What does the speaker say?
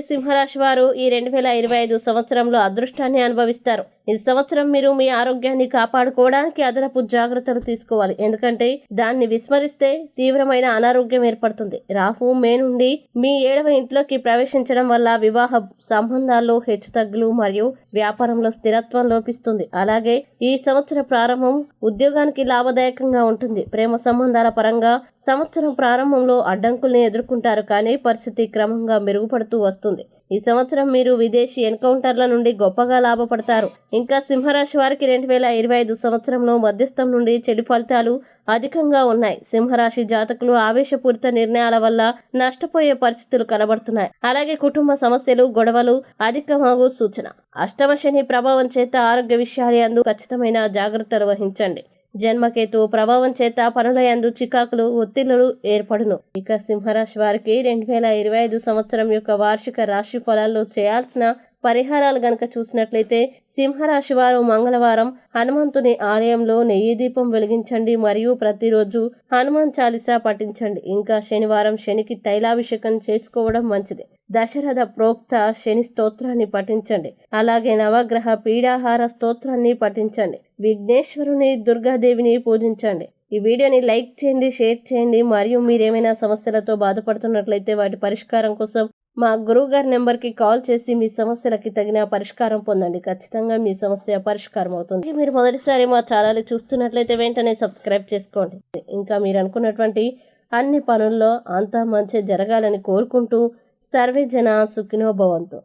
సింహరాశి వారు ఈ 2025 సంవత్సరంలో అదృష్టాన్ని అనుభవిస్తారు. ఈ సంవత్సరం మీరు మీ ఆరోగ్యాన్ని కాపాడుకోవడానికి అదనపు జాగ్రత్తలు తీసుకోవాలి. ఎందుకంటే దాన్ని విస్మరిస్తే తీవ్రమైన అనారోగ్యం ఏర్పడుతుంది. రాహు మే నుండి మీ 7వ ఇంట్లోకి ప్రవేశించడం వల్ల వివాహ సంబంధాల్లో హెచ్చుతగ్గులు మరియు వ్యాపారంలో స్థిరత్వం లోపిస్తుంది. అలాగే ఈ సంవత్సర ప్రారంభం ఉద్యోగానికి లాభదాయకంగా ఉంటుంది. ప్రేమ సంబంధాల పరంగా సంవత్సరం ప్రారంభంలో అడ్డంకుల్ని ఎదుర్కొంటారు, కానీ పరిస్థితి క్రమంగా మెరుగుపడుతూ వస్తుంది. ఈ సంవత్సరం మీరు విదేశీ ఎన్కౌంటర్ల నుండి గొప్పగా లాభపడతారు. ఇంకా సింహరాశి వారికి 2025 సంవత్సరంలో మధ్యస్థం నుండి చెడు ఫలితాలు అధికంగా ఉన్నాయి. సింహరాశి జాతకులు ఆవేశపూరిత నిర్ణయాల వల్ల నష్టపోయే పరిస్థితులు కనబడుతున్నాయి. అలాగే కుటుంబ సమస్యలు, గొడవలు అధికమగు సూచన. అష్టమ శని ప్రభావం చేత ఆరోగ్య విషయాలందు ఖచ్చితమైన జాగ్రత్తలు వహించండి. జన్మకేతు ప్రభావం చేత పనుల యందు చికాకులు, ఒత్తిళ్లు ఏర్పడును. ఇక సింహరాశి వారికి 2025 సంవత్సరం యొక్క వార్షిక రాశి ఫలాల్లో చేయాల్సిన పరిహారాలు గనక చూసినట్లయితే, సింహరాశి వారు మంగళవారం హనుమంతుని ఆలయంలో నెయ్యి దీపం వెలిగించండి మరియు ప్రతిరోజు హనుమాన్ చాలీసా పఠించండి. ఇంకా శనివారం శనికి తైలాభిషేకం చేసుకోవడం మంచిది. దశరథ ప్రోక్త శని స్తోత్రాన్ని పఠించండి. అలాగే నవగ్రహ పీడాహార స్తోత్రాన్ని పఠించండి. విఘ్నేశ్వరుని, దుర్గాదేవిని పూజించండి. ఈ వీడియోని లైక్ చేయండి, షేర్ చేయండి. మరియు మీరేమైనా సమస్యలతో బాధపడుతున్నట్లయితే వాటి పరిష్కారం కోసం మా గురువుగారి నెంబర్కి కాల్ చేసి మీ సమస్యలకి తగిన పరిష్కారం పొందండి. ఖచ్చితంగా మీ సమస్య పరిష్కారం అవుతుంది. మీరు మొదటిసారి మా ఛానల్ చూస్తున్నట్లయితే వెంటనే సబ్స్క్రైబ్ చేసుకోండి. ఇంకా మీరు అనుకున్నటువంటి అన్ని పనుల్లో అంతా మంచి జరగాలని కోరుకుంటూ సర్వే జన సుఖినో భవంతు.